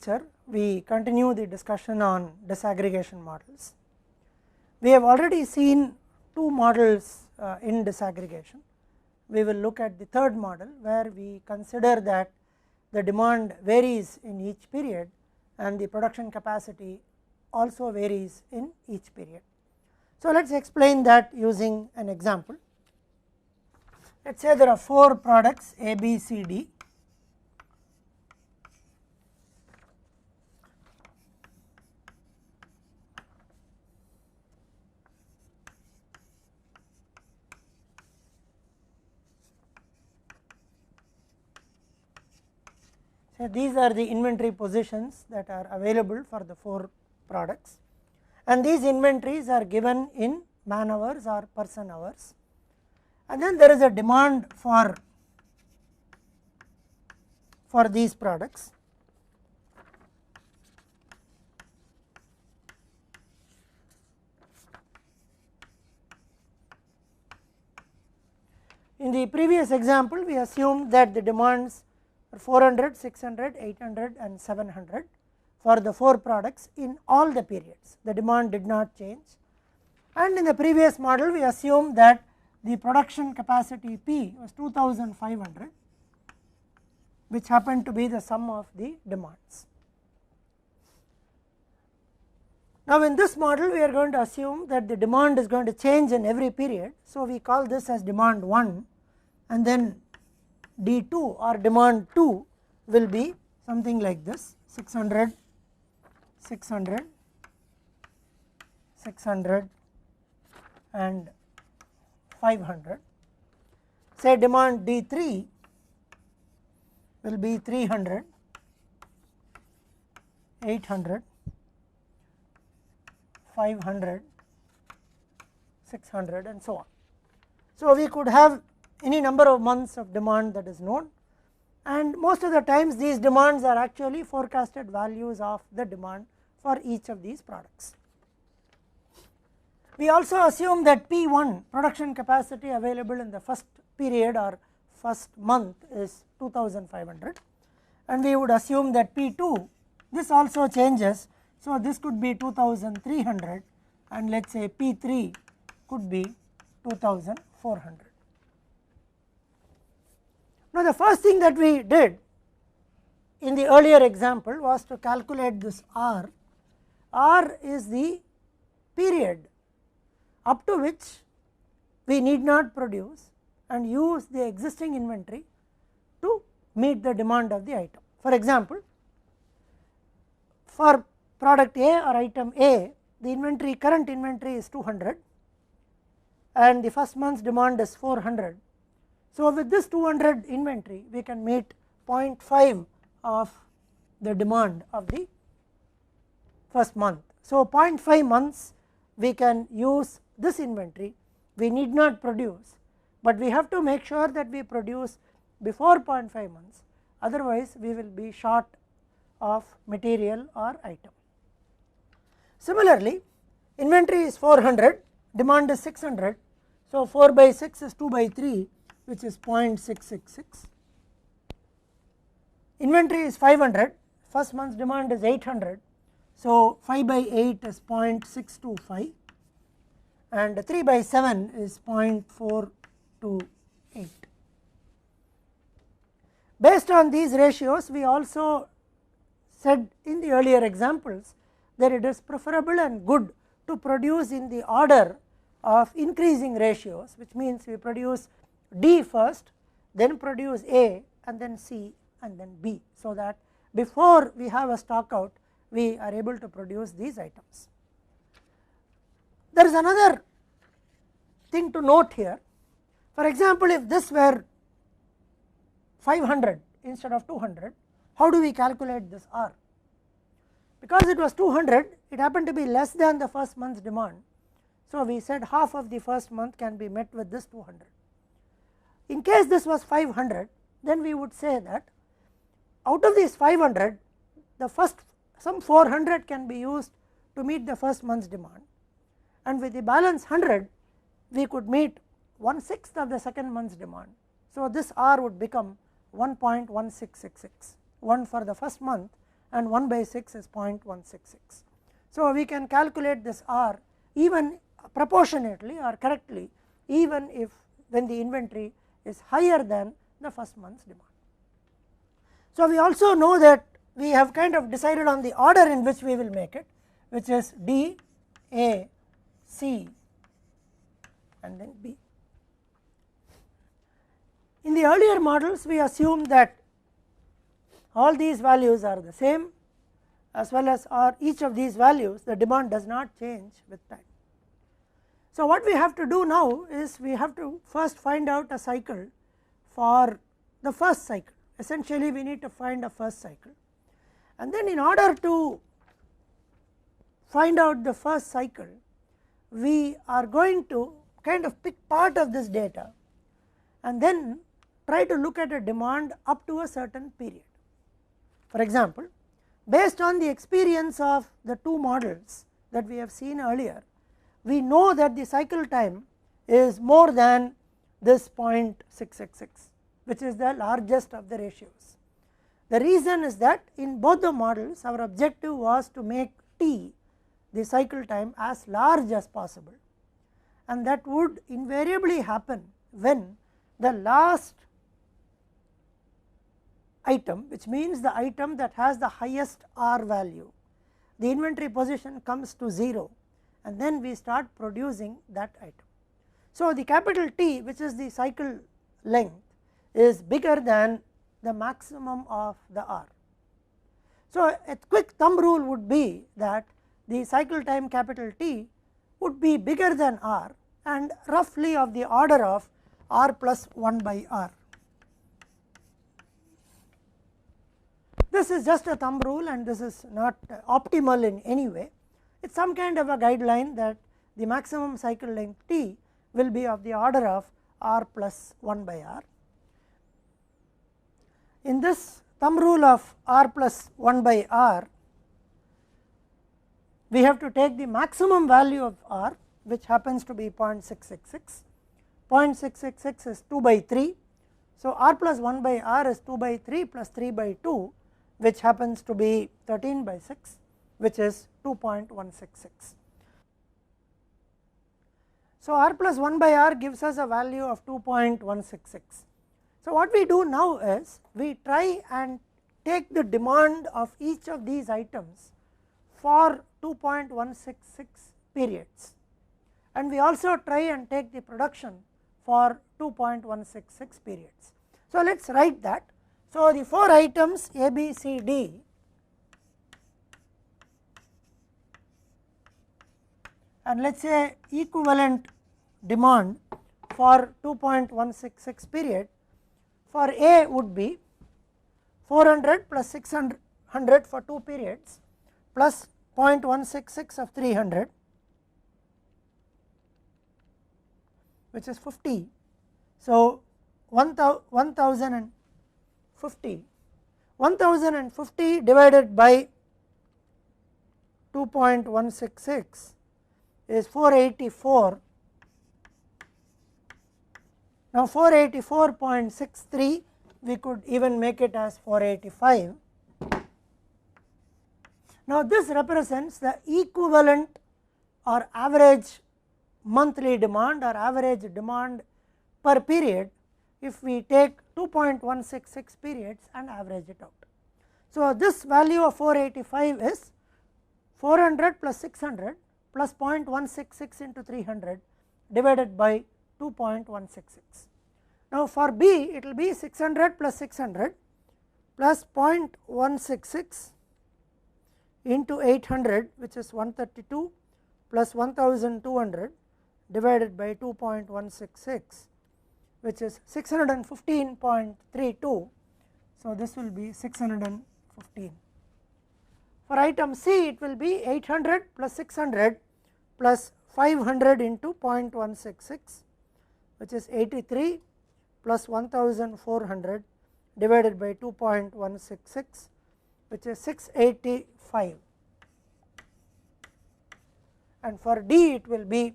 lecture we continue the discussion on disaggregation models. We have already seen two models in disaggregation. We will look at the third model where we consider that the demand varies in each period and the production capacity also varies in each period. So, let us explain that using an example. Let us say there are 4 products A, B, C, D. So, these are the inventory positions that are available for the 4 products, and these inventories are given in man hours or person hours, and then there is a demand for these products. In the previous example, we assumed that the demands are 400, 600, 800 and 700 for the 4 products in all the periods. The demand did not change, and in the previous model we assumed that the production capacity P was 2500, which happened to be the sum of the demands. Now, in this model we are going to assume that the demand is going to change in every period. So, we call this as demand 1, and then D2 or demand 2 will be something like this: 600, 600, 600 and 500. Say demand D3 will be 300, 800, 500, 600 and so on. So, we could have any number of months of demand that is known, and most of the times these demands are actually forecasted values of the demand for each of these products. We also assume that P1 production capacity available in the first period or first month is 2500, and we would assume that P2, this also changes. So, this could be 2300, and let us say P3 could be 2400. Now, the first thing that we did in the earlier example was to calculate this R. R is the period up to which we need not produce and use the existing inventory to meet the demand of the item. For example, for product A or item A, the current inventory is 200 and the first month's demand is 400. So, with this 200 inventory we can meet 0.5 of the demand of the first month. So, 0.5 months we can use this inventory, we need not produce, but we have to make sure that we produce before 0.5 months, otherwise we will be short of material or item. Similarly, inventory is 400, demand is 600, so 4 by 6 is 2 by 3, which is 0.666. Inventory is 500, first month's demand is 800, so 5 by 8 is 0.625 and 3 by 7 is 0.428. Based on these ratios, we also said in the earlier examples that it is preferable and good to produce in the order of increasing ratios, which means we produce D first, then produce A and then C and then B, so that before we have a stock out we are able to produce these items. There is another thing to note here. For example, if this were 500 instead of 200, how do we calculate this R? Because it was 200, it happened to be less than the first month's demand. So, we said half of the first month can be met with this 200. In case this was 500, then we would say that out of these 500, the first some 400 can be used to meet the first month's demand, and with the balance 100 we could meet 1/6 of the second month's demand. So, this R would become 1.1666, 1 for the first month and 1 by 6 is 0.166. So, we can calculate this R even proportionately or correctly even if when the inventory is higher than the first month's demand. So, we also know that we have kind of decided on the order in which we will make it, which is D, A, C and then B. In the earlier models we assumed that all these values are the same, as well as each of these values the demand does not change with time. So, what we have to do now is we have to first find out a cycle for the first cycle. Essentially we need to find a first cycle, and then in order to find out the first cycle we are going to kind of pick part of this data and then try to look at a demand up to a certain period. For example, based on the experience of the two models that we have seen earlier, we know that the cycle time is more than this 0.666, which is the largest of the ratios. The reason is that in both the models our objective was to make T, the cycle time, as large as possible, and that would invariably happen when the last item, which means the item that has the highest R value, the inventory position comes to 0 and then we start producing that item. So, the capital T, which is the cycle length, is bigger than the maximum of the R. So, a quick thumb rule would be that the cycle time capital T would be bigger than R and roughly of the order of R plus 1 by R. This is just a thumb rule and this is not optimal in any way. It is some kind of a guideline that the maximum cycle length T will be of the order of R plus 1 by R. In this thumb rule of R plus 1 by R, we have to take the maximum value of R, which happens to be 0.666. 0.666 is 2 by 3. So, R plus 1 by R is 2 by 3 plus 3 by 2, which happens to be 13 by 6, which is 2.166. So, R plus 1 by R gives us a value of 2.166. So, what we do now is we try and take the demand of each of these items for 2.166 periods, and we also try and take the production for 2.166 periods. So, let us write that. So, the 4 items A, B, C, D and let us say equivalent demand for 2.166 period for A would be 400 plus 600 for 2 periods plus 0.166 of 300, which is 50. So, 1050 divided by 2.166 is 484. Now, 484.63 we could even make it as 485. Now, this represents the equivalent or average monthly demand or average demand per period if we take 2.166 periods and average it out. So, this value of 485 is 400 plus 600 plus 0.166 into 300 divided by 2.166. Now, for B it will be 600 plus 600 plus 0.166 into 800, which is 132 plus 1200 divided by 2.166, which is 615.32. So, this will be 615. For item C it will be 800 plus 600 plus 500 into 0.166, which is 83 plus 1400 divided by 2.166, which is 685. And for D it will be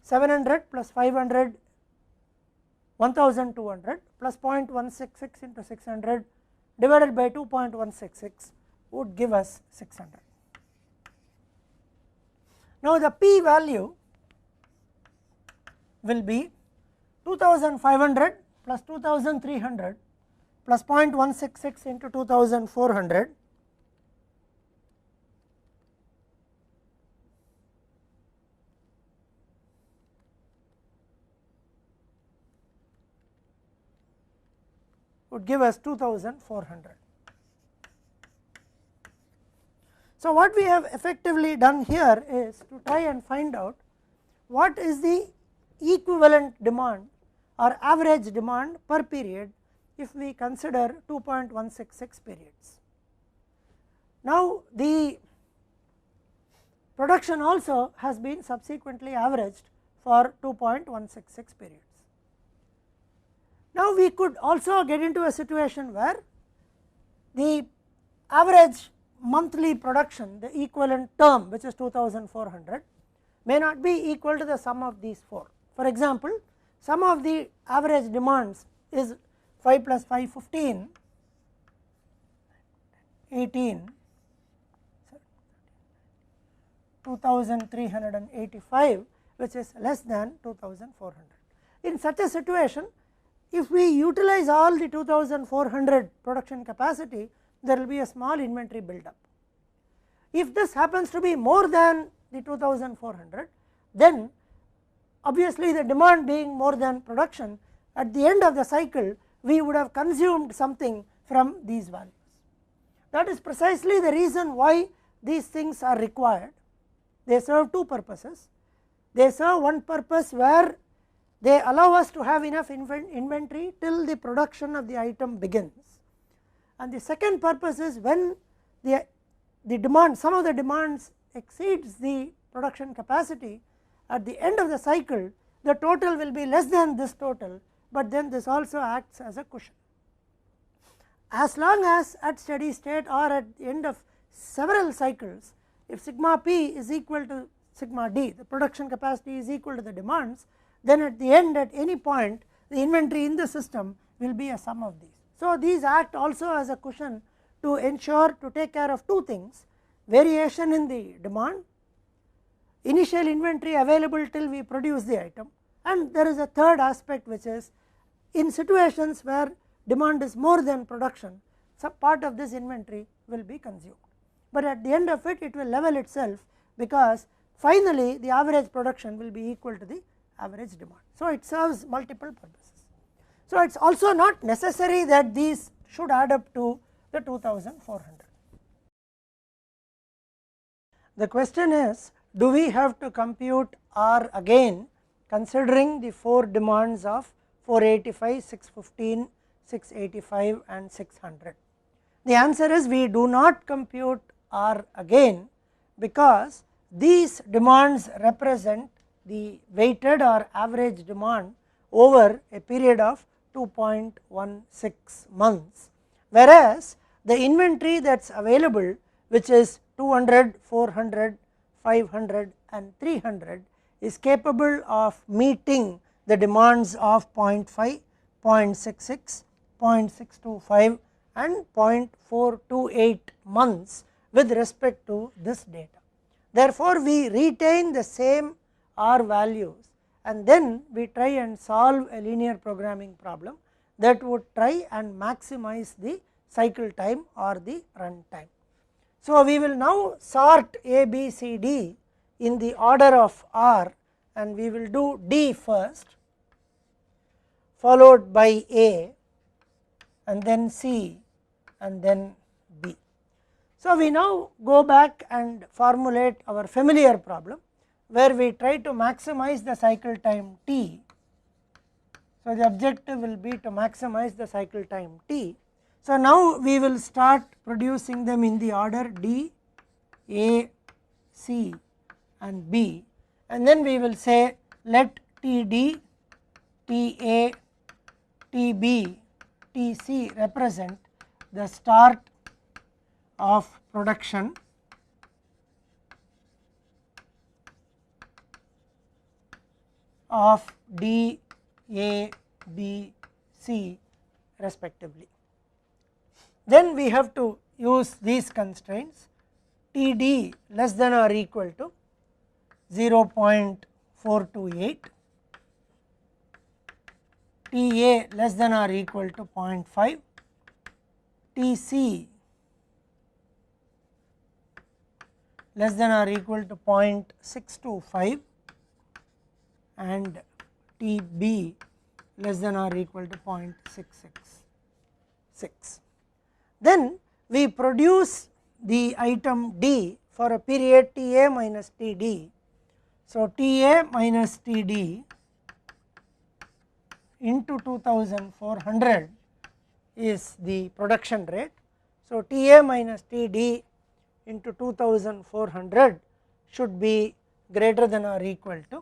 700 plus 500 1200 plus 0.166 into 600 divided by 2.166, would give us 600. Now the P value will be 2500 plus 2300 plus 0.166 into 2400 would give us 2400. So what we have effectively done here is to try and find out what is the equivalent demand or average demand per period if we consider 2.166 periods. Now the production also has been subsequently averaged for 2.166 periods. Now we could also get into a situation where the average monthly production, the equivalent term, which is 2400, may not be equal to the sum of these four. For example, sum of the average demands is 5 plus 5 15, 18, 2385, which is less than 2400. In such a situation, if we utilize all the 2400 production capacity, there will be a small inventory build-up. If this happens to be more than the 2400, then obviously the demand being more than production, at the end of the cycle we would have consumed something from these values. That is precisely the reason why these things are required. They serve two purposes. They serve one purpose where they allow us to have enough inventory till the production of the item begins, and the second purpose is when the demand, some of the demands exceeds the production capacity, at the end of the cycle the total will be less than this total, but then this also acts as a cushion. As long as at steady state or at the end of several cycles, if sigma p is equal to sigma d, the production capacity is equal to the demands, then at the end at any point the inventory in the system will be a sum of these. So these act also as a cushion to ensure to take care of two things: variation in the demand, initial inventory available till we produce the item, and there is a third aspect, which is in situations where demand is more than production, some part of this inventory will be consumed, but at the end of it, it will level itself, because finally the average production will be equal to the average demand. So it serves multiple purposes. So it is also not necessary that these should add up to the 2400. The question is, do we have to compute R again considering the four demands of 485, 615, 685 and 600? The answer is we do not compute R again, because these demands represent the weighted or average demand over a period of 2.16 months, whereas the inventory that is available, which is 200, 400, 500 and 300, is capable of meeting the demands of 0.5, 0.66, 0.625 and 0.428 months with respect to this data. Therefore, we retain the same R values, and then we try and solve a linear programming problem that would try and maximize the cycle time or the run time. So we will now sort A, B, C, D in the order of R, and we will do D first, followed by A, and then C, and then B. So we now go back and formulate our familiar problem, where we try to maximize the cycle time T. So the objective will be to maximize the cycle time T. So now we will start producing them in the order D, A, C and B, and then we will say let TD, TA, TB, TC represent the start of production of D, A, B, C respectively. Then we have to use these constraints, Td less than or equal to 0.428, Ta less than or equal to 0.5, Tc less than or equal to 0.625 and Tb less than or equal to 0.666. Then we produce the item D for a period Ta minus Td. So, Ta minus Td into 2400 is the production rate. So, Ta minus Td into 2400 should be greater than or equal to,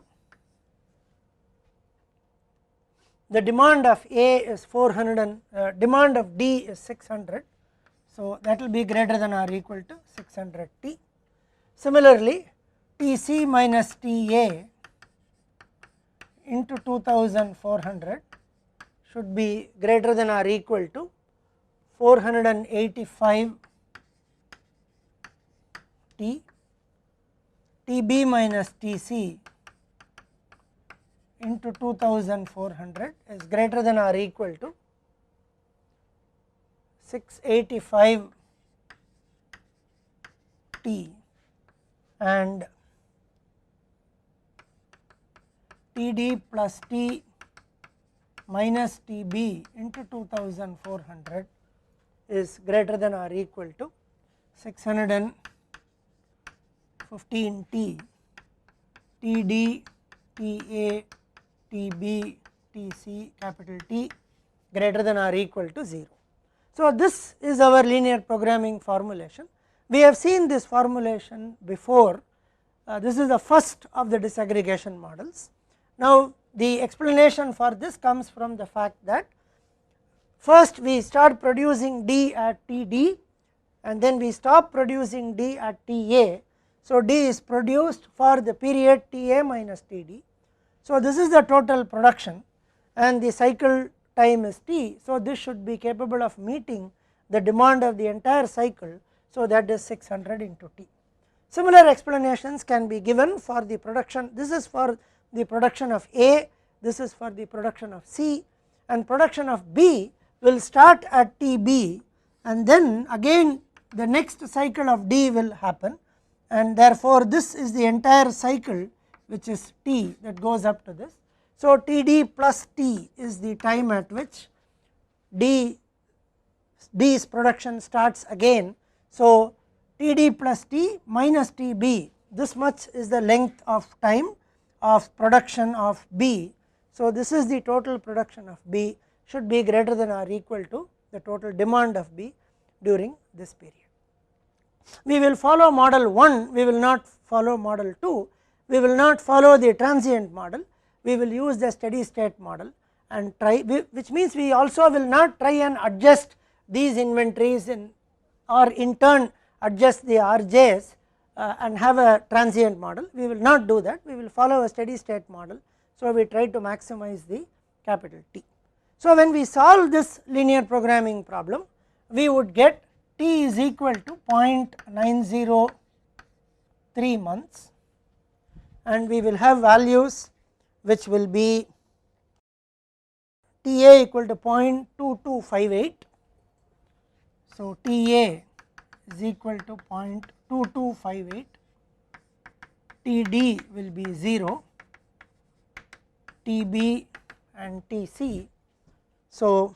the demand of A is 400 and demand of D is 600. So, that will be greater than or equal to 600 T. Similarly, Tc minus Ta into 2400 should be greater than or equal to 485 T. Tb minus Tc into 2400 is greater than or equal to 685 T, and Td plus T minus Tb into 2400 is greater than or equal to 615 T, Td, Ta, Tb, Tc, capital T greater than or equal to 0. So, this is our linear programming formulation. We have seen this formulation before. This is the first of the disaggregation models. Now, the explanation for this comes from the fact that first we start producing D at Td and then we stop producing D at Ta. So, D is produced for the period Ta minus Td. So, this is the total production and the cycle time is T. So, this should be capable of meeting the demand of the entire cycle. So, that is 600 into T. Similar explanations can be given for the production. This is for the production of A, this is for the production of C, and production of B will start at Tb and then again the next cycle of D will happen, and therefore, this is the entire cycle which is T that goes up to this. So, Td plus T is the time at which D's production starts again. So, Td plus T minus Tb, this much is the length of time of production of B. So, this is the total production of B should be greater than or equal to the total demand of B during this period. We will follow model 1, we will not follow model 2, we will not follow the transient model, we will use the steady state model and try, which means we also will not try and adjust these inventories or in turn adjust the RJs and have a transient model. We will not do that, we will follow a steady state model. So, we try to maximize the capital T. So, when we solve this linear programming problem, we would get T is equal to 0.903 months and we will have values which will be Ta equal to 0.2258. So, Ta is equal to 0.2258, Td will be 0, Tb and Tc. So,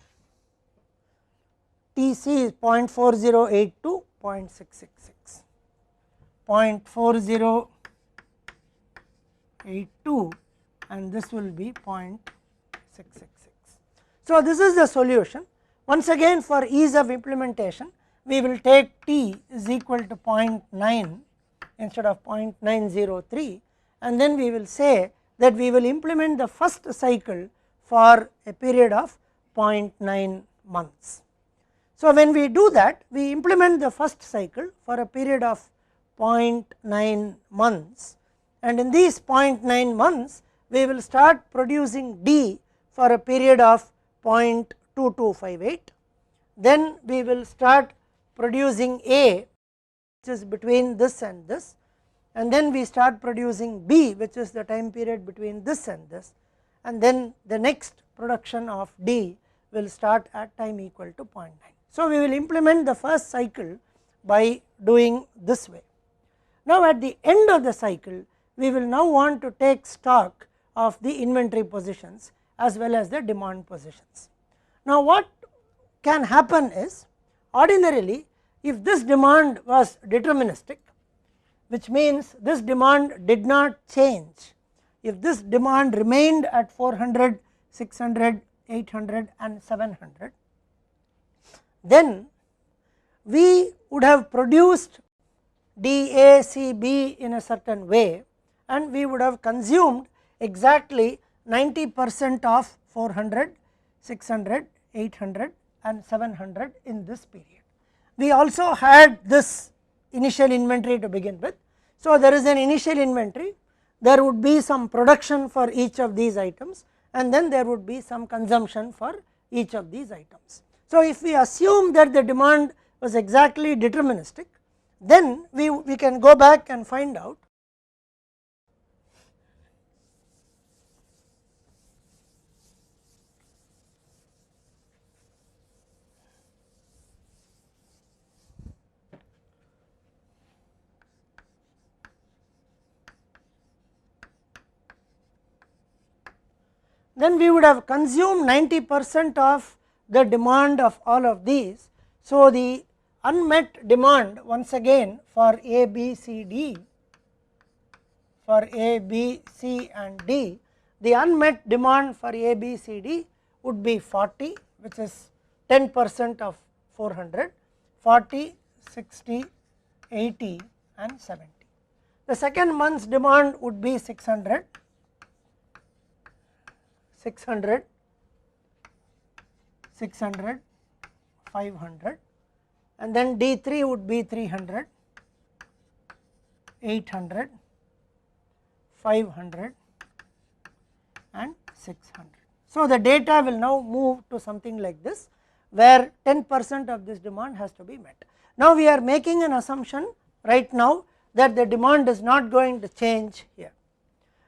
Tc is 0.4082, 0.666, 0.4082 and this will be 0.666. So, this is the solution. Once again for ease of implementation, we will take T is equal to 0.9 instead of 0.903 and then we will say that we will implement the first cycle for a period of 0.9 months. So, when we do that, we implement the first cycle for a period of 0.9 months and in these 0.9 months we will start producing D for a period of 0.2258, then we will start producing A, which is between this and this, and then we start producing B, which is the time period between this and this, and then the next production of D will start at time equal to 0.9. So, we will implement the first cycle by doing this way. Now, at the end of the cycle, we will now want to take stock of the inventory positions as well as the demand positions. Now, what can happen is, ordinarily if this demand was deterministic, which means this demand did not change, if this demand remained at 400, 600, 800 and 700, then we would have produced D, A, C, B in a certain way, and we would have consumed exactly 90% of 400, 600, 800 and 700 in this period. We also had this initial inventory to begin with. So, there is an initial inventory, there would be some production for each of these items, and then there would be some consumption for each of these items. So, if we assume that the demand was exactly deterministic, then we can go back and find out then we would have consumed 90% of the demand of all of these. So, the unmet demand once again for A, B, C, D, for A, B, C and D, the unmet demand for A, B, C, D would be 40, which is 10% of 400, 40, 60, 80 and 70. The second month's demand would be 600, 600, 600, 500, and then D3 would be 300, 800, 500 and 600. So, the data will now move to something like this, where 10% of this demand has to be met. Now, we are making an assumption right now that the demand is not going to change here.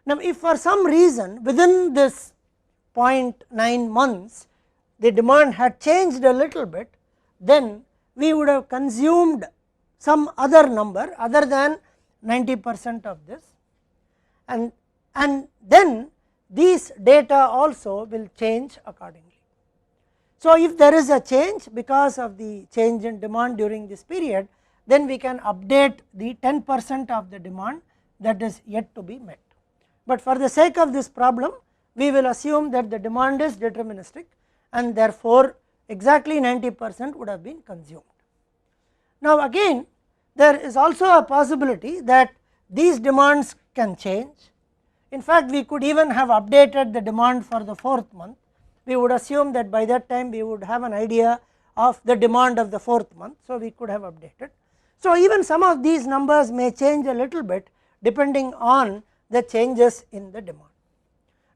Now, if for some reason within this 0.9 months the demand had changed a little bit, then we would have consumed some other number other than 90% of this, and then these data also will change accordingly. So, if there is a change because of the change in demand during this period, then we can update the 10% of the demand that is yet to be met. But for the sake of this problem, we will assume that the demand is deterministic and therefore, exactly 90% would have been consumed. Now, again there is also a possibility that these demands can change. In fact, we could even have updated the demand for the 4th month. We would assume that by that time we would have an idea of the demand of the 4th month. So, we could have updated. So, even some of these numbers may change a little bit depending on the changes in the demand.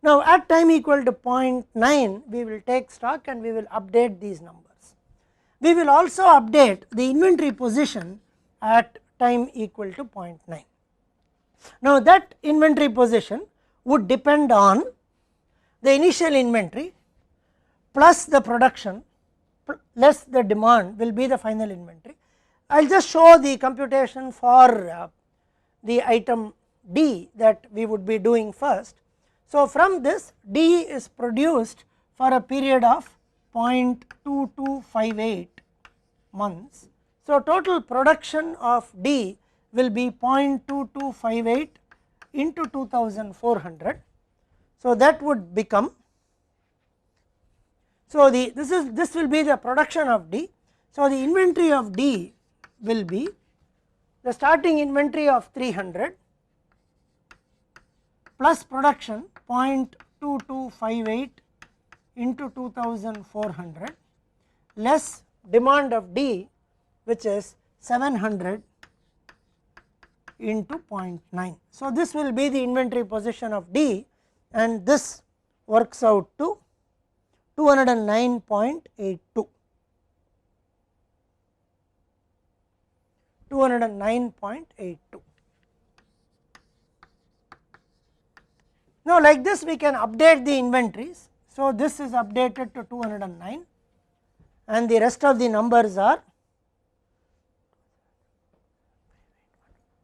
Now, at time equal to 0.9 we will take stock and we will update these numbers. We will also update the inventory position at time equal to 0.9. Now, that inventory position would depend on the initial inventory plus the production less the demand will be the final inventory. I will just show the computation for the item D that we would be doing first. So, from this D is produced for a period of 0.2258 months. So, total production of D will be 0.2258 into 2400. So, that would become, so this will be the production of D. So, the inventory of D will be the starting inventory of 300 plus production 0.2258 into 2400 less demand of D, which is 700 into 0.9. So, this will be the inventory position of D, and this works out to 209.82. 209.82. Now like this we can update the inventories. So this is updated to 209 and the rest of the numbers are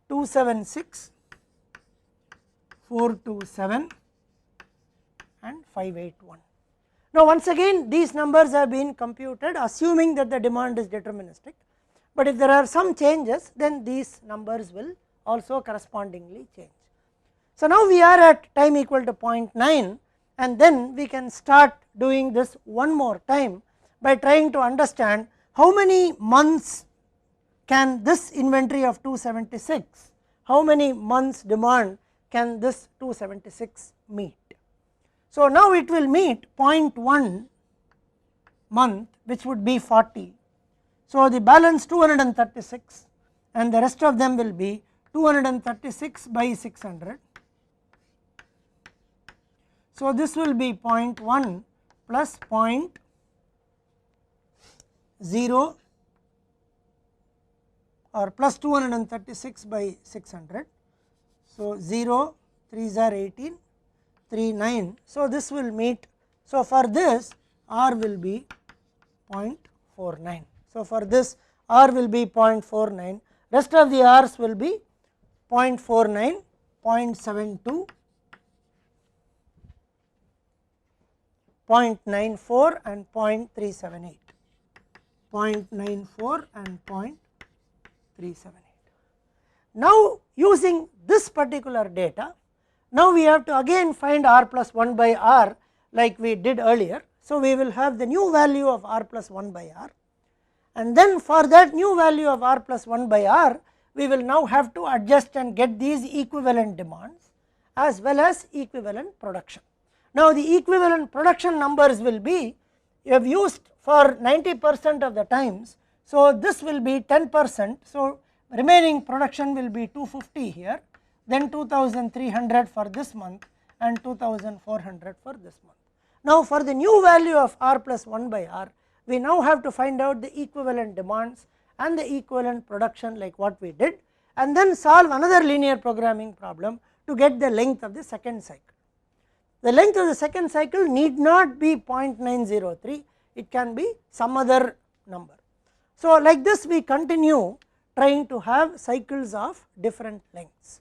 276, 427 and 581. Now once again these numbers have been computed assuming that the demand is deterministic, but if there are some changes then these numbers will also correspondingly change. So now we are at time equal to 0.9 and then we can start doing this one more time by trying to understand how many months can this inventory of 276, how many months demand can this 276 meet. So now it will meet 0.1 month which would be 40. So the balance 236 and the rest of them will be 236 by 600. So this will be 0.1 plus 0.0 or plus 236 by 600. So 0, 3s are 18, 3, 9. So this will meet. So for this R will be 0.49. So for this R will be 0.49. Rest of the R's will be 0.49, 0.72, 0.94 and 0.378, 0.94 and 0.378. Now using this particular data, now we have to again find R plus 1 by R like we did earlier. So we will have the new value of R plus 1 by R, and then for that new value of R plus 1 by R we will now have to adjust and get these equivalent demands as well as equivalent production. Now the equivalent production numbers will be, you have used for 90% of the times, so this will be 10%, so remaining production will be 250 here, then 2300 for this month and 2400 for this month. Now for the new value of R plus 1 by R, we now have to find out the equivalent demands and the equivalent production like what we did, and then solve another linear programming problem to get the length of the second cycle. The length of the second cycle need not be 0.903, it can be some other number. So like this we continue trying to have cycles of different lengths.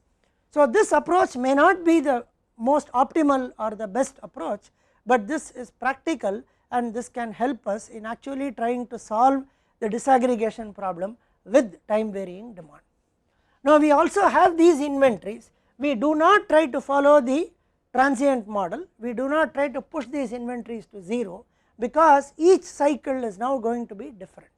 So this approach may not be the most optimal or the best approach, but this is practical and this can help us in actually trying to solve the disaggregation problem with time varying demand. Now we also have these inventories, we do not try to follow the transient model, we do not try to push these inventories to 0 because each cycle is now going to be different.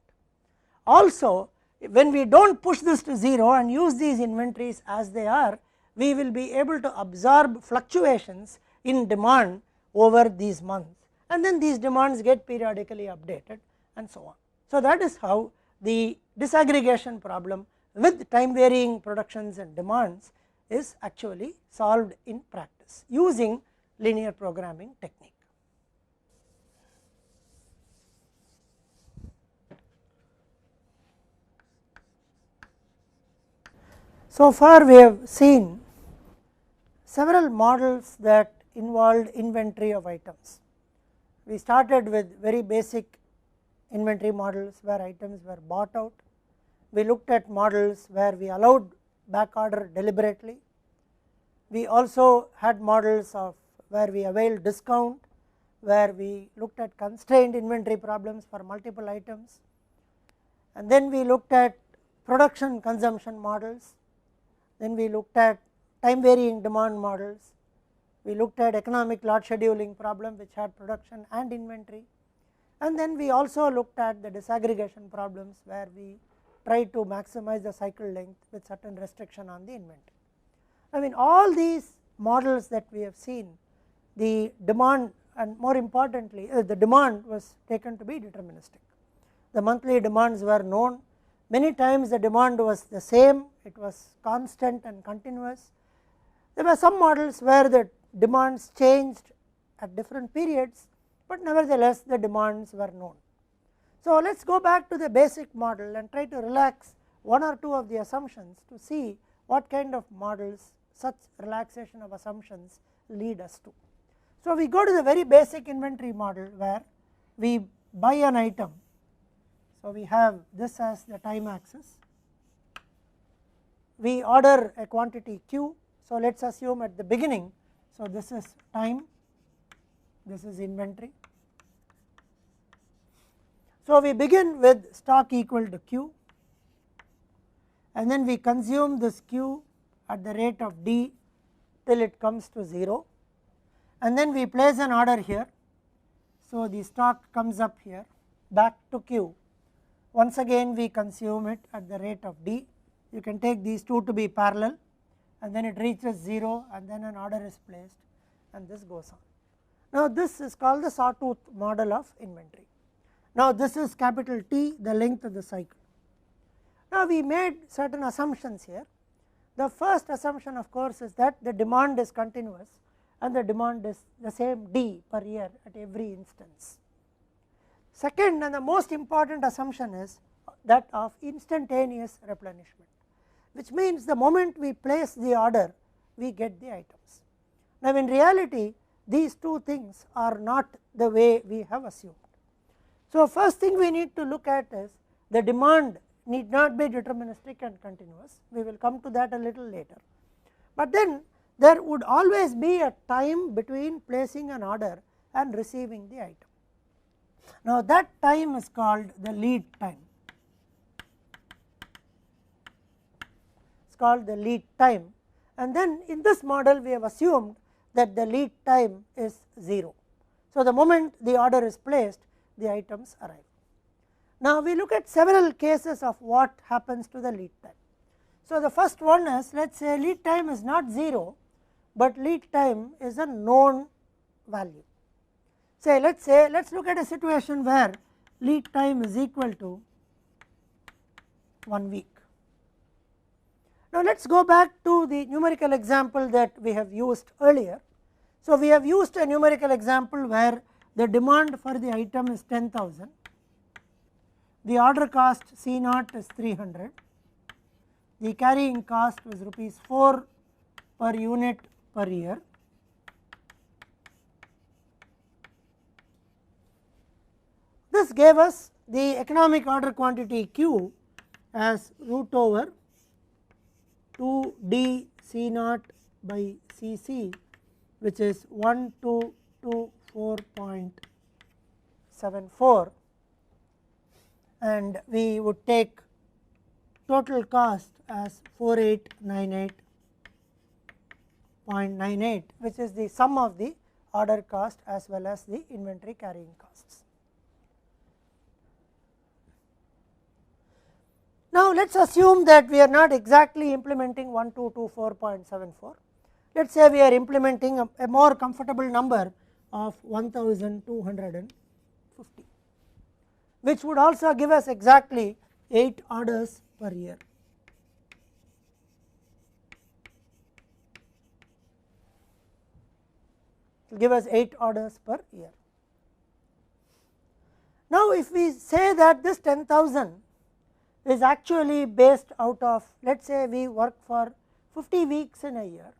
Also when we do not push this to 0 and use these inventories as they are, we will be able to absorb fluctuations in demand over these months, and then these demands get periodically updated and so on. So that is how the disaggregation problem with time varying productions and demands is actually solved in practice using linear programming technique. So far we have seen several models that involved inventory of items. We started with very basic inventory models where items were bought out. We looked at models where we allowed back order deliberately. We also had models of where we availed discount, where we looked at constrained inventory problems for multiple items, and then we looked at production consumption models, then we looked at time varying demand models, we looked at economic lot scheduling problem which had production and inventory, and then we also looked at the disaggregation problems where we tried to maximize the cycle length with certain restriction on the inventory. I mean all these models that we have seen, the demand and more importantly the demand was taken to be deterministic. The monthly demands were known, many times the demand was the same, it was constant and continuous. There were some models where the demands changed at different periods, but nevertheless the demands were known. So let us go back to the basic model and try to relax one or two of the assumptions to see what kind of models such relaxation of assumptions lead us to. So, we go to the very basic inventory model where we buy an item. So, we have this as the time axis, we order a quantity q. So, let us assume at the beginning, so this is time, this is inventory. So, we begin with stock equal to q, and then we consume this q at the rate of d till it comes to 0, and then we place an order here. So, the stock comes up here back to q, once again we consume it at the rate of d. You can take these two to be parallel, and then it reaches 0, and then an order is placed, and this goes on. Now, this is called the sawtooth model of inventory. Now, this is capital T, the length of the cycle. Now, we made certain assumptions here. The first assumption of course is that the demand is continuous and the demand is the same D per year at every instance. Second and the most important assumption is that of instantaneous replenishment, which means the moment we place the order we get the items. Now, in reality these two things are not the way we have assumed. So, first thing we need to look at is the demand need not be deterministic and continuous, we will come to that a little later, but then there would always be a time between placing an order and receiving the item. Now, that time is called the lead time. It is called the lead time, and then in this model we have assumed that the lead time is 0. So, the moment the order is placed the items arrive. Now, we look at several cases of what happens to the lead time. So, the first one is let us say lead time is not 0, but lead time is a known value. Let us look at a situation where lead time is equal to 1 week. Now, let us go back to the numerical example that we have used earlier. So, we have used a numerical example where the demand for the item is 10,000, the order cost C naught is 300, the carrying cost was rupees 4 per unit per year. This gave us the economic order quantity Q as root over 2 D C naught by C C, which is 1224.74, and we would take total cost as 4898.98, which is the sum of the order cost as well as the inventory carrying costs. Now, let us assume that we are not exactly implementing 1224.74. Let us say we are implementing a more comfortable number of 1250, which would also give us exactly 8 orders per year. It will give us 8 orders per year. Now, if we say that this 10,000 is actually based out of, let us say we work for 50 weeks in a year,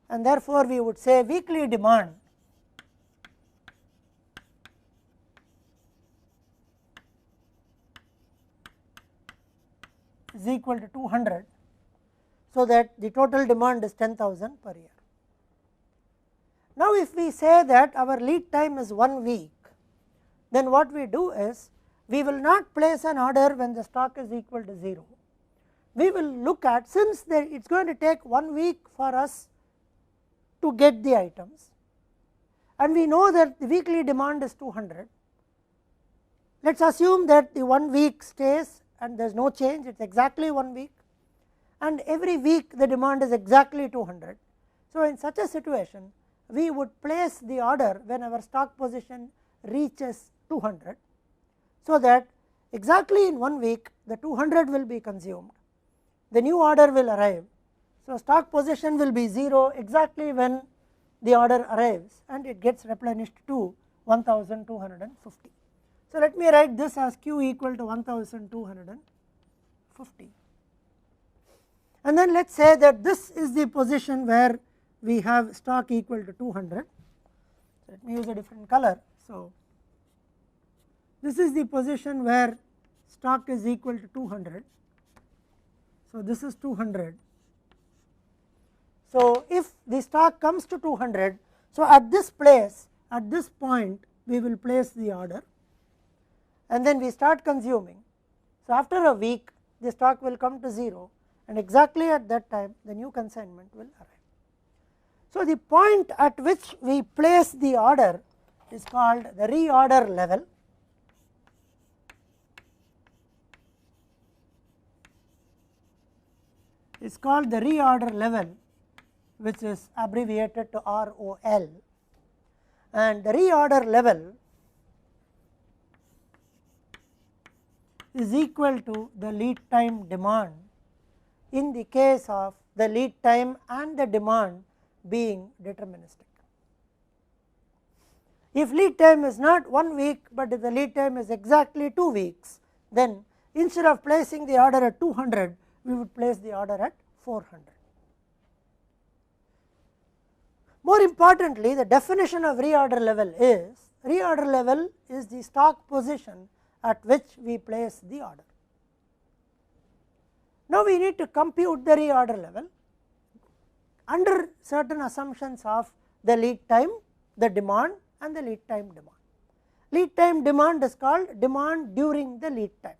and therefore, we would say weekly demand is equal to 200. So, that the total demand is 10,000 per year. Now, if we say that our lead time is 1 week, then what we do is we will not place an order when the stock is equal to 0. We will look at, since it is going to take 1 week for us to get the items, and we know that the weekly demand is 200. Let us assume that the 1 week stays and there is no change, it is exactly 1 week, and every week the demand is exactly 200. So, in such a situation we would place the order when our stock position reaches 200, so that exactly in 1 week the 200 will be consumed, the new order will arrive. So, stock position will be 0 exactly when the order arrives and it gets replenished to 1250. So, let me write this as Q equal to 1250 150. And then let us say that this is the position where we have stock equal to 200. Let me use a different color. So, this is the position where stock is equal to 200. So, this is 200. So, if the stock comes to 200, so at this place, at this point we will place the order and then we start consuming. So, after a week the stock will come to 0 and exactly at that time the new consignment will arrive. So, the point at which we place the order is called the reorder level. Is called the reorder level, which is abbreviated to ROL, and the reorder level is equal to the lead time demand in the case of the lead time and the demand being deterministic. If lead time is not 1 week, but if the lead time is exactly 2 weeks, then instead of placing the order at 200, we would place the order at 400. More importantly, the definition of reorder level is the stock position at which we place the order. Now, we need to compute the reorder level under certain assumptions of the lead time, the demand and the lead time demand. Lead time demand is called demand during the lead time.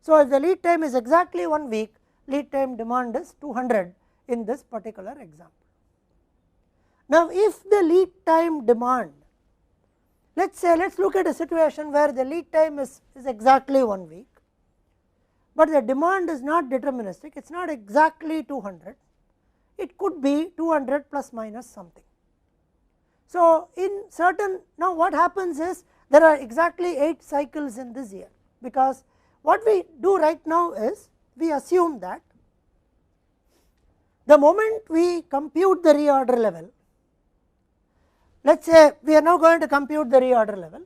So, if the lead time is exactly 1 week, lead time demand is 200 in this particular example. Now, if the lead time demand, let us look at a situation where the lead time is exactly 1 week, but the demand is not deterministic, it is not exactly 200, it could be 200 plus minus something. So, in certain, now what happens is there are exactly 8 cycles in this year, because what we do right now is we assume that the moment we compute the reorder level, let us say we are now going to compute the reorder level.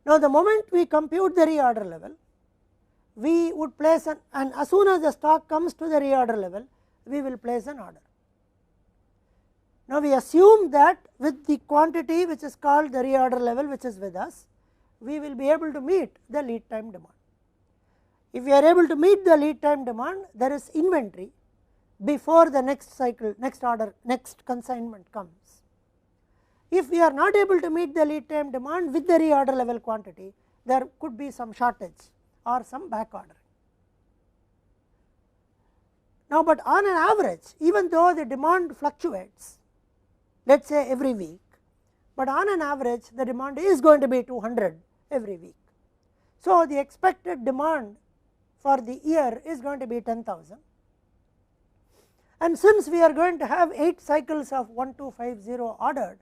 Now, the moment we compute the reorder level, we would place and as soon as the stock comes to the reorder level, we will place an order. Now, we assume that with the quantity which is called the reorder level, which is with us, we will be able to meet the lead time demand. If we are able to meet the lead time demand, there is inventory before the next cycle, next order, next consignment comes. If we are not able to meet the lead time demand with the reorder level quantity, there could be some shortage or some back ordering. Now, but on an average, even though the demand fluctuates, let us say every week, but on an average the demand is going to be 200 every week. So, the expected demand for the year is going to be 10,000, and since we are going to have 8 cycles of 1250 ordered,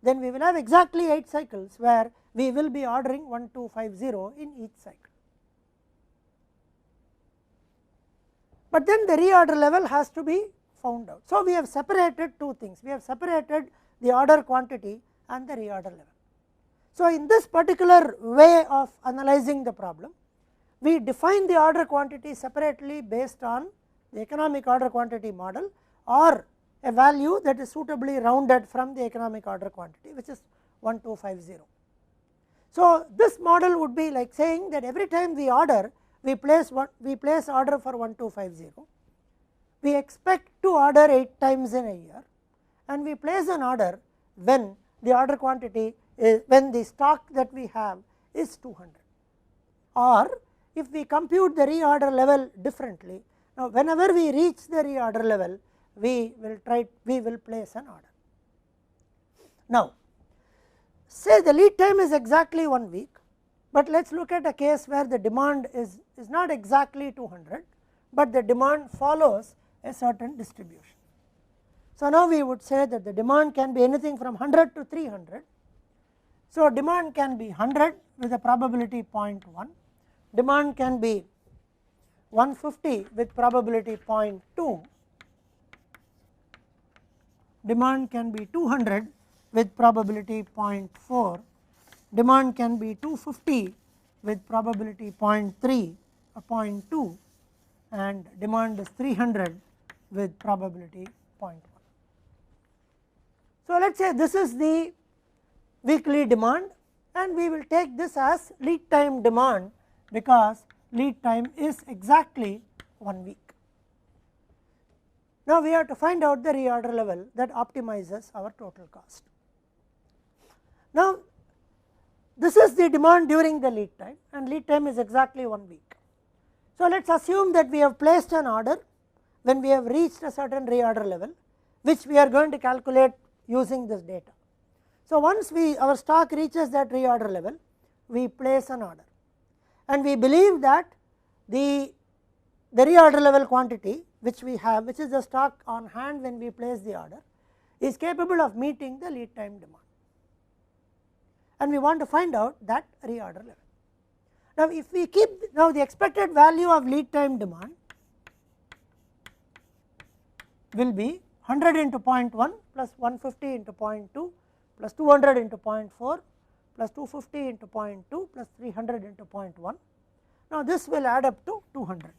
then we will have exactly 8 cycles where we will be ordering 1250 in each cycle. But then the reorder level has to be found out. So, we have separated 2 things, we have separated the order quantity and the reorder level. So, in this particular way of analyzing the problem, we define the order quantity separately based on the economic order quantity model or a value that is suitably rounded from the economic order quantity, which is 1250. So, this model would be like saying that every time we order, we place order for 1250, we expect to order 8 times in a year, and we place an order when the order quantity is, when the stock that we have is 200, or if we compute the reorder level differently. Now, whenever we reach the reorder level, we will place an order. Now, say the lead time is exactly 1 week, but let us look at a case where the demand is not exactly 200, but the demand follows a certain distribution. So, now we would say that the demand can be anything from 100 to 300. So, demand can be 100 with a probability 0.1, demand can be 150 with probability 0.2, demand can be 200 with probability 0.4, demand can be 250 with probability 0.3 or 0.2, and demand is 300 with probability 0.1. So, let us say this is the weekly demand and we will take this as lead time demand because lead time is exactly 1 week. Now, we have to find out the reorder level that optimizes our total cost. Now, this is the demand during the lead time and lead time is exactly 1 week. So, let us assume that we have placed an order when we have reached a certain reorder level, which we are going to calculate using this data. So, once our stock reaches that reorder level, we place an order and we believe that the reorder level quantity which we have, which is the stock on hand when we place the order, is capable of meeting the lead time demand, and we want to find out that reorder level. Now, if we keep now the expected value of lead time demand will be 100 into 0.1 plus 150 into 0.2 plus 200 into 0.4 plus 250 into 0.2 plus 300 into 0.1. Now, this will add up to 200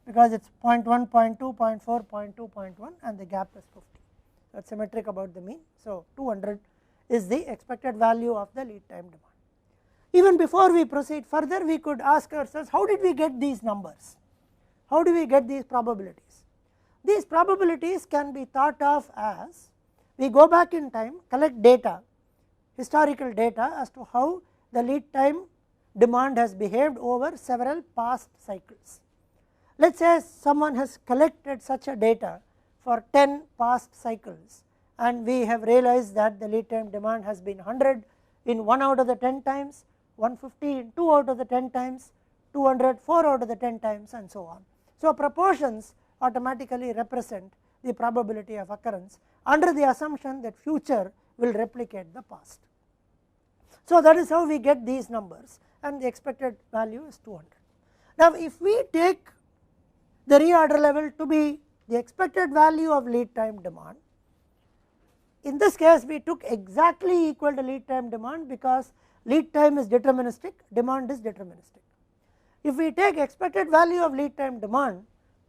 because it is 0.1, 0.2, 0.4, 0.2, 0.1 and the gap is 50. That is symmetric about the mean. So, 200 is the expected value of the lead time demand. Even before we proceed further, we could ask ourselves, how did we get these numbers? How do we get these probabilities? These probabilities can be thought of as we go back in time, collect data, historical data as to how the lead time demand has behaved over several past cycles. Let us say someone has collected such a data for 10 past cycles and we have realized that the lead time demand has been 100 in 1 out of the 10 times, 150 in 2 out of the 10 times, 200 4 out of the 10 times and so on. So, proportions automatically represent the probability of occurrence under the assumption that future will replicate the past. So, that is how we get these numbers and the expected value is 200. Now, if we take the reorder level to be the expected value of lead time demand, in this case we took exactly equal to lead time demand because lead time is deterministic, demand is deterministic. If we take expected value of lead time demand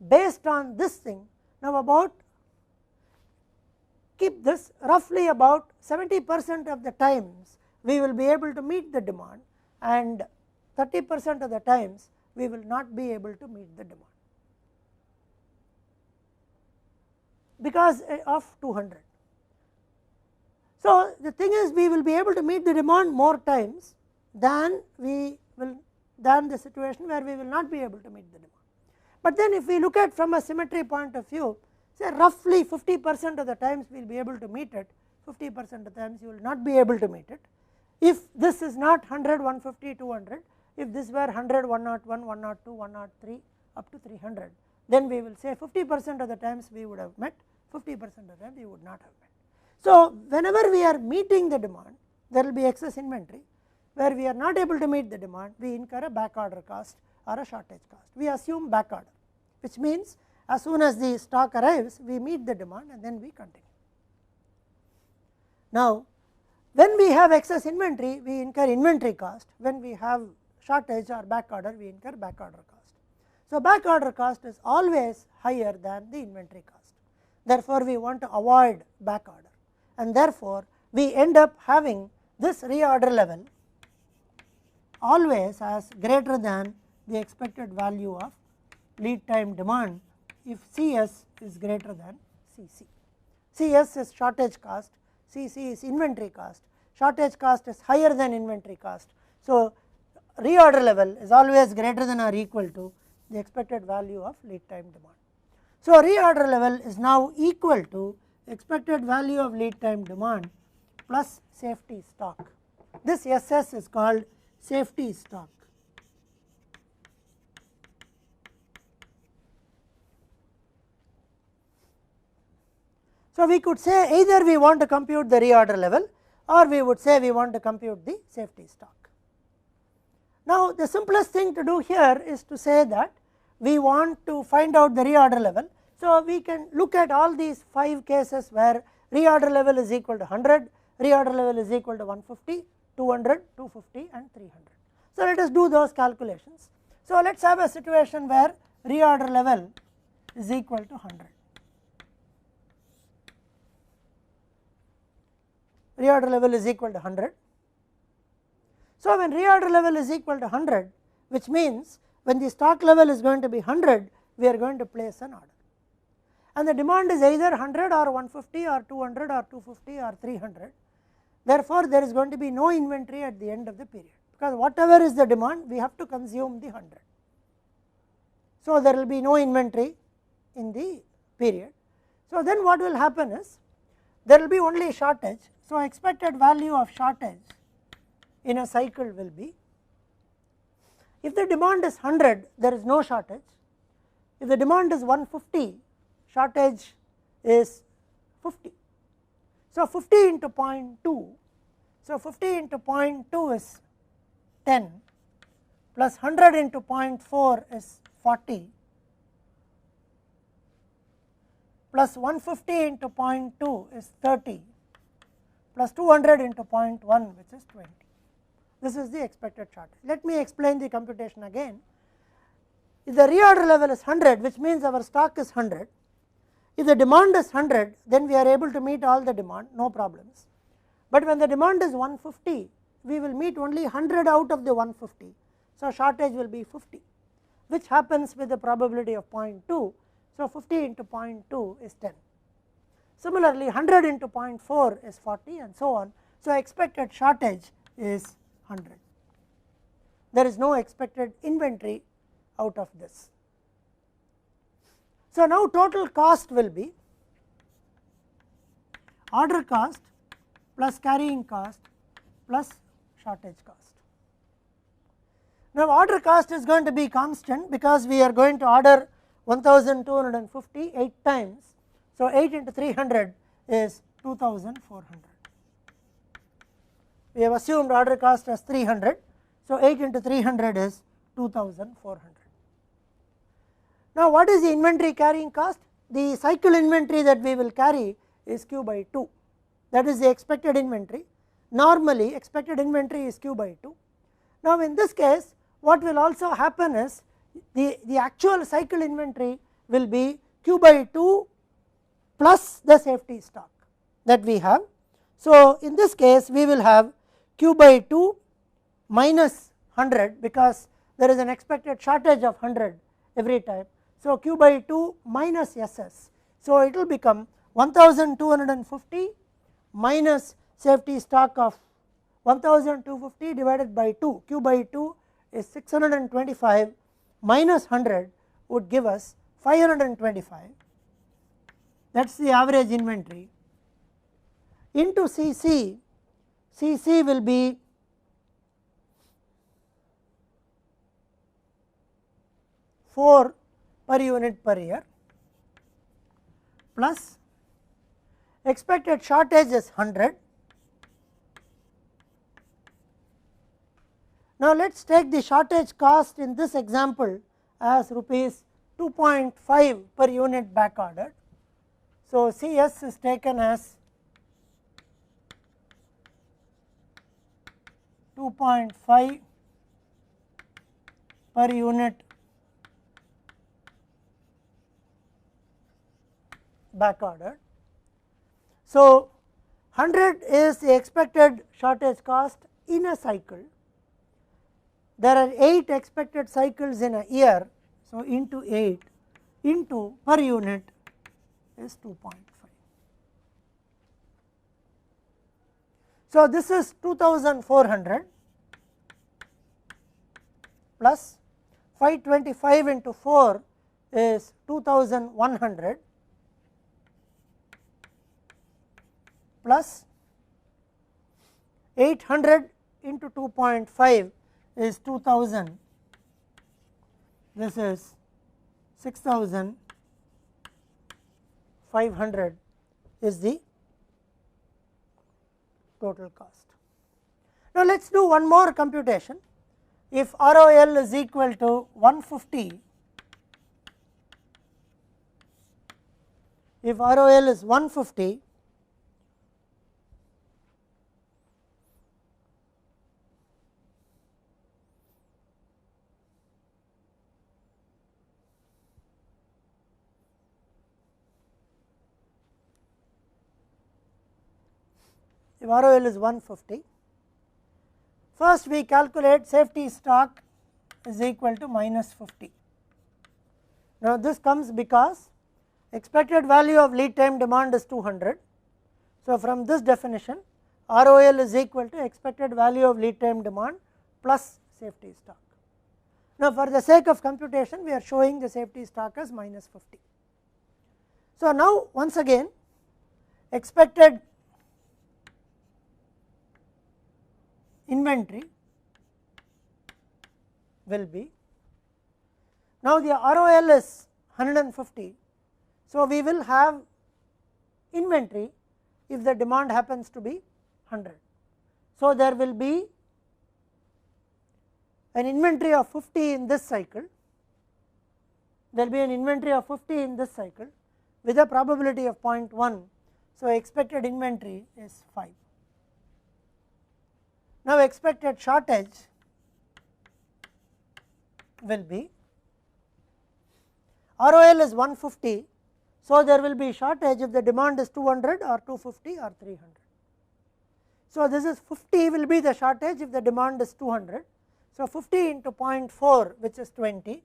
based on this thing, now about keep this roughly about 70% of the times we will be able to meet the demand and 30% of the times we will not be able to meet the demand because of 200. So, the thing is we will be able to meet the demand more times than the situation where we will not be able to meet the demand. But then if we look at from a symmetry point of view, say roughly 50% of the times we will be able to meet it, 50% of the times you will not be able to meet it. If this is not 100, 150, 200, if this were 100, 101, 102, 103 up to 300, then we will say 50% of the times we would have met, 50% of the time we would not have met. So, whenever we are meeting the demand, there will be excess inventory. Where we are not able to meet the demand, we incur a back order cost or a shortage cost. We assume back order, which means as soon as the stock arrives, we meet the demand and then we continue. Now, when we have excess inventory, we incur inventory cost. When we have shortage or back order, we incur back order cost. So, back order cost is always higher than the inventory cost. Therefore, we want to avoid back order, and therefore, we end up having this reorder level always as greater than the expected value of lead time demand if Cs is greater than Cc. Cs is shortage cost, Cc is inventory cost, shortage cost is higher than inventory cost. So, reorder level is always greater than or equal to the expected value of lead time demand. So, reorder level is now equal to expected value of lead time demand plus safety stock. This SS is called safety stock. So, we could say either we want to compute the reorder level or we would say we want to compute the safety stock. Now, the simplest thing to do here is to say that we want to find out the reorder level. So, we can look at all these 5 cases where reorder level is equal to 100, reorder level is equal to 150, 200, 250 and 300. So, let us do those calculations. So, let us have a situation where reorder level is equal to 100. Reorder level is equal to 100. So, when reorder level is equal to 100, which means when the stock level is going to be 100, we are going to place an order, and the demand is either 100 or 150 or 200 or 250 or 300. Therefore, there is going to be no inventory at the end of the period, because whatever is the demand we have to consume the 100. So, there will be no inventory in the period. So, then what will happen is there will be only shortage. So, expected value of shortage in a cycle will be, if the demand is 100, there is no shortage. If the demand is 150, shortage is 50. So, 50 into 0.2, so 50 into 0.2 is 10, plus 100 into 0.4 is 40, plus 150 into 0.2 is 30, plus 200 into 0.1, which is 20. This is the expected shortage. Let me explain the computation again. If the reorder level is 100, which means our stock is 100, if the demand is 100, then we are able to meet all the demand, no problems. But when the demand is 150, we will meet only 100 out of the 150. So, shortage will be 50, which happens with the probability of 0.2. So, 50 into 0.2 is 10. Similarly, 100 into 0.4 is 40, and so on. So, expected shortage is 100. There is no expected inventory out of this. So, now total cost will be order cost plus carrying cost plus shortage cost. Now, order cost is going to be constant, because we are going to order 1250 8 times. So, 8 into 300 is 2400. We have assumed order cost as 300. So, 8 into 300 is 2400. Now, what is the inventory carrying cost? The cycle inventory that we will carry is Q by 2, that is the expected inventory. Normally, expected inventory is Q by 2. Now, in this case, what will also happen is the actual cycle inventory will be Q by 2 plus the safety stock that we have. So, in this case, we will have Q by 2 minus 100, because there is an expected shortage of 100 every time. So, Q by 2 minus SS. So, it will become 1250 minus safety stock of 1250 divided by 2. Q by 2 is 625 minus 100 would give us 525. That is the average inventory into CC. CC will be 4 per unit per year plus expected shortage is 100. Now, let us take the shortage cost in this example as rupees 2.5 per unit back ordered. So, CS is taken as 2.5 per unit back ordered. So, 100 is the expected shortage cost in a cycle. There are 8 expected cycles in a year. So, into 8 into per unit is 2.5. So, this is 2400 plus 525 into 4 is 2100 plus 800 into 2.5 is 2000, this is 6500 is the total cost. Now, let us do one more computation. If ROL is equal to 150, if ROL is 150, if ROL is 150, first we calculate safety stock is equal to minus 50. Now this comes because expected value of lead time demand is 200. So from this definition ROL is equal to expected value of lead time demand plus safety stock. Now for the sake of computation we are showing the safety stock as minus 50. So now once again expected inventory will be, now the ROL is 150, so we will have inventory if the demand happens to be 100. So there will be an inventory of 50 in this cycle, there will be an inventory of 50 in this cycle with a probability of 0.1, so expected inventory is 5. Now expected shortage will be, ROL is 150, so there will be shortage if the demand is 200 or 250 or 300. So this is 50 will be the shortage if the demand is 200. So 50 into 0.4 which is 20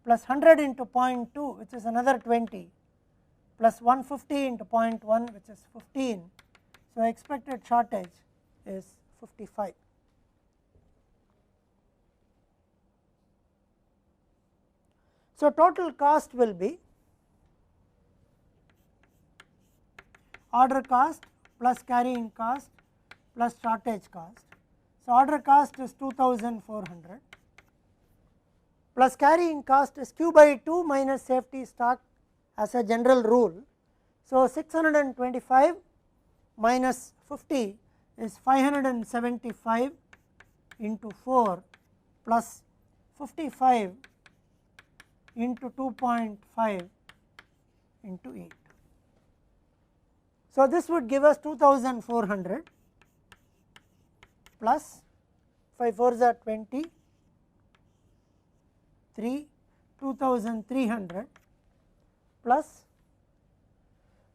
plus 100 into 0.2 which is another 20 plus 150 into 0.1 which is 15. So expected shortage is 55. So total cost will be order cost plus carrying cost plus shortage cost. So order cost is 2400 plus carrying cost is Q by 2 minus safety stock as a general rule. So 625 minus 50 is 575 into 4 plus 55 into 2.5 into 8. So this would give us 2400 plus 5 4s are 20, 3, 2300 plus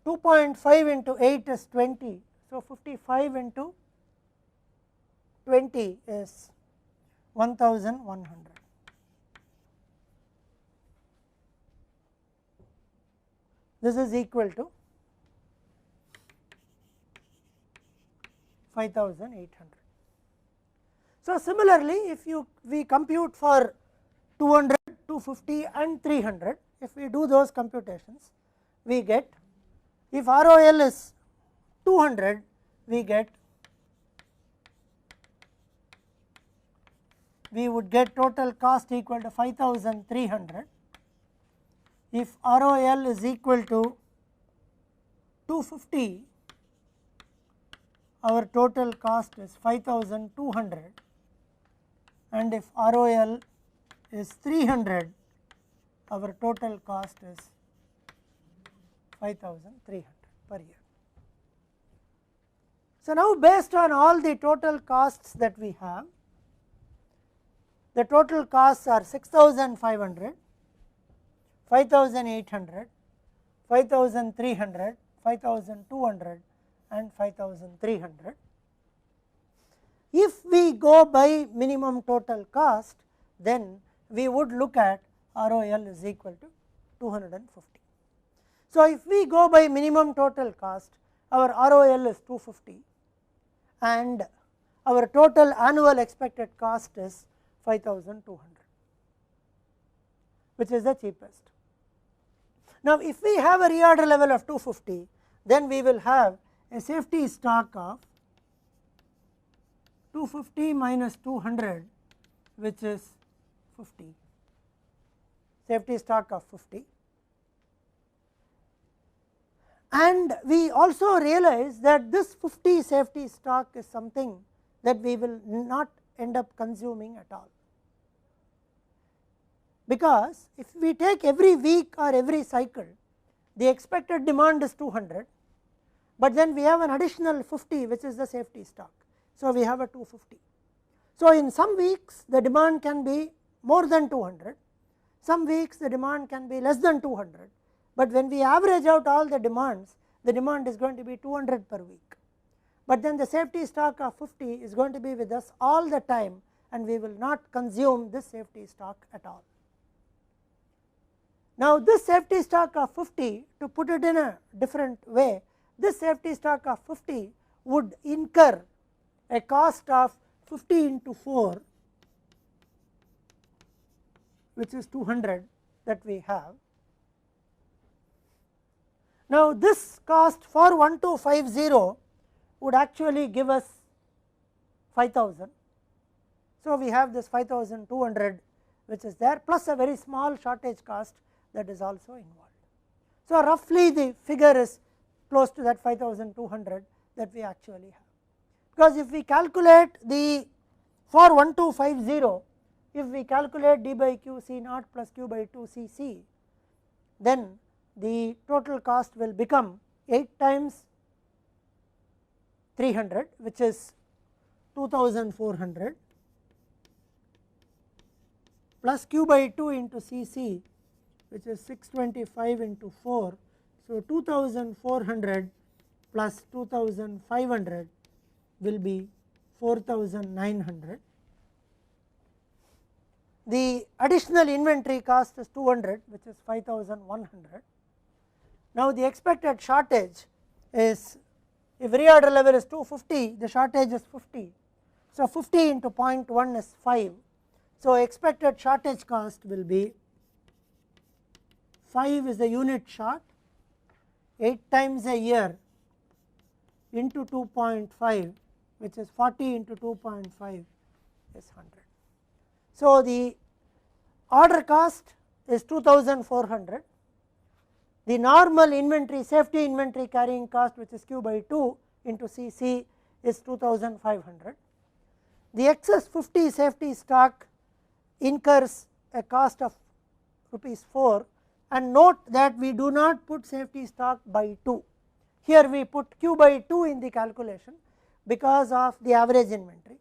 2.5 into 8 is 20. So 55 into 20 is 1100. This is equal to 5800. So similarly, if we compute for 200, 250 and 300, if we do those computations, we get, if ROL is 200, we would get total cost equal to 5300. If ROL is equal to 250, our total cost is 5200, and if ROL is 300, our total cost is 5300 per year. So now based on all the total costs that we have, the total costs are 6500, 5800, 5300, 5200 and 5300. If we go by minimum total cost, then we would look at ROL is equal to 250. So if we go by minimum total cost, our ROL is 250 and our total annual expected cost is 5200, which is the cheapest. Now if we have a reorder level of 250, then we will have a safety stock of 250 minus 200, which is 50, safety stock of 50. And we also realize that this 50 safety stock is something that we will not end up consuming at all, because if we take every week or every cycle, the expected demand is 200, but then we have an additional 50 which is the safety stock. So we have a 250. So in some weeks the demand can be more than 200, some weeks the demand can be less than 200, but when we average out all the demands, the demand is going to be 200 per week. but then the safety stock of 50 is going to be with us all the time and we will not consume this safety stock at all. Now this safety stock of 50, to put it in a different way, this safety stock of 50 would incur a cost of 50 into 4, which is 200 that we have. Now this cost for 1250 would actually give us 5000. So we have this 5200 which is there, plus a very small shortage cost that is also involved. So roughly the figure is close to that 5200 that we actually have, because if we calculate the for 1250, if we calculate d by q c naught plus q by 2 c c, then the total cost will become 8 times 300, which is 2400, plus q by 2 into c c, which is 625 into 4. So 2400 plus 2500 will be 4900. The additional inventory cost is 200, which is 5100. Now the expected shortage is, if reorder level is 250, the shortage is 50. So 50 into 0.1 is 5. So expected shortage cost will be 5 is the unit short, 8 times a year into 2.5, which is 40 into 2.5 is 100. So the order cost is 2400. The normal inventory, safety inventory carrying cost, which is q by 2 into cc, is 2500. The excess 50 safety stock incurs a cost of rupees 4, and note that we do not put safety stock by 2. Here we put q by 2 in the calculation because of the average inventory.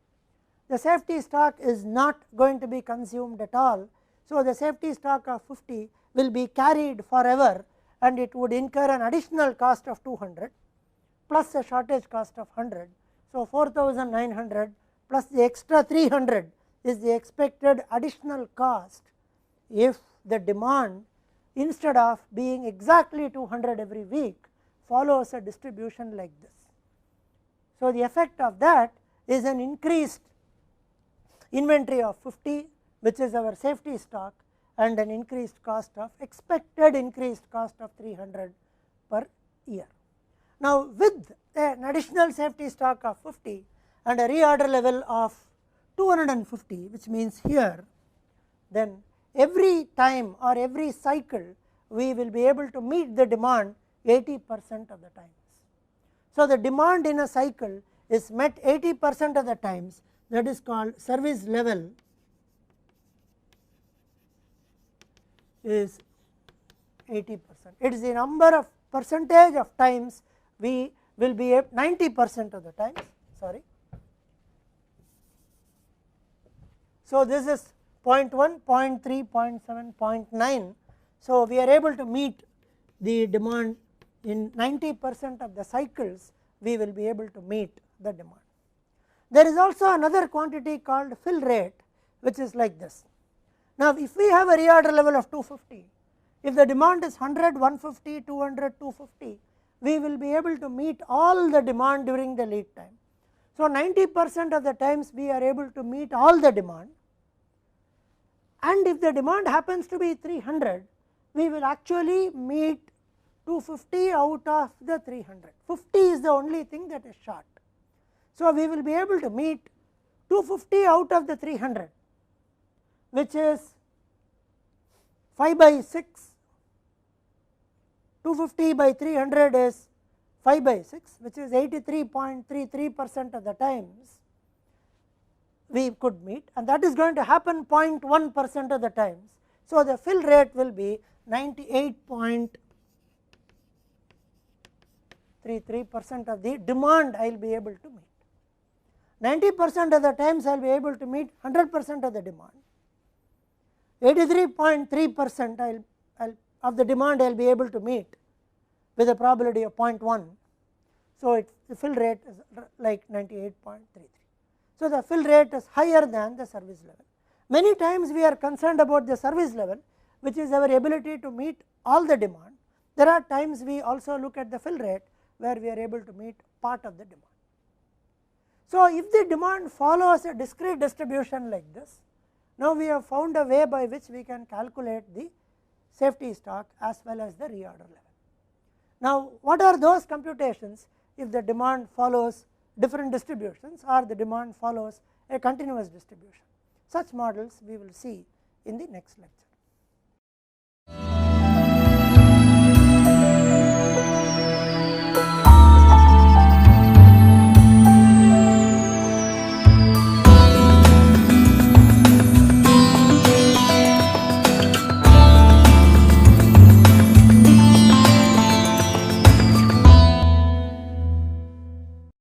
The safety stock is not going to be consumed at all. So the safety stock of 50 will be carried forever, and it would incur an additional cost of 200 plus a shortage cost of 100. So 4900 plus the extra 300 is the expected additional cost if the demand, instead of being exactly 200 every week, follows a distribution like this. So the effect of that is an increased inventory of 50, which is our safety stock, and an increased cost of, expected increased cost of 300 per year. Now with an additional safety stock of 50 and a reorder level of 250, which means here, then every time or every cycle we will be able to meet the demand 80% of the times. So the demand in a cycle is met 80% of the times. That is called service level is 80%. It is the number of percentage of times we will be 90% of the times, sorry. So this is 0.1, 0.3, 0.7, 0.9. So we are able to meet the demand in 90% of the cycles. We will be able to meet the demand. There is also another quantity called fill rate, which is like this. Now if we have a reorder level of 250, if the demand is 100, 150, 200, 250, we will be able to meet all the demand during the lead time. So 90% of the times we are able to meet all the demand, and if the demand happens to be 300, we will actually meet 250 out of the 300. 50 is the only thing that is short. So we will be able to meet 250 out of the 300, which is 5 by 6. 250 by 300 is 5 by 6, which is 83.33% of the times we could meet, and that is going to happen 0.1% of the times. So the fill rate will be 98.33% of the demand I will be able to meet. 90% of the times I will be able to meet 100% of the demand. 83.3% of the demand I will be able to meet with a probability of 0.1. So, the fill rate is like 98.33. So, the fill rate is higher than the service level. Many times we are concerned about the service level, which is our ability to meet all the demand. There are times we also look at the fill rate where we are able to meet part of the demand. So, if the demand follows a discrete distribution like this, now we have found a way by which we can calculate the safety stock as well as the reorder level. Now, what are those computations if the demand follows different distributions or the demand follows a continuous distribution? Such models we will see in the next lecture.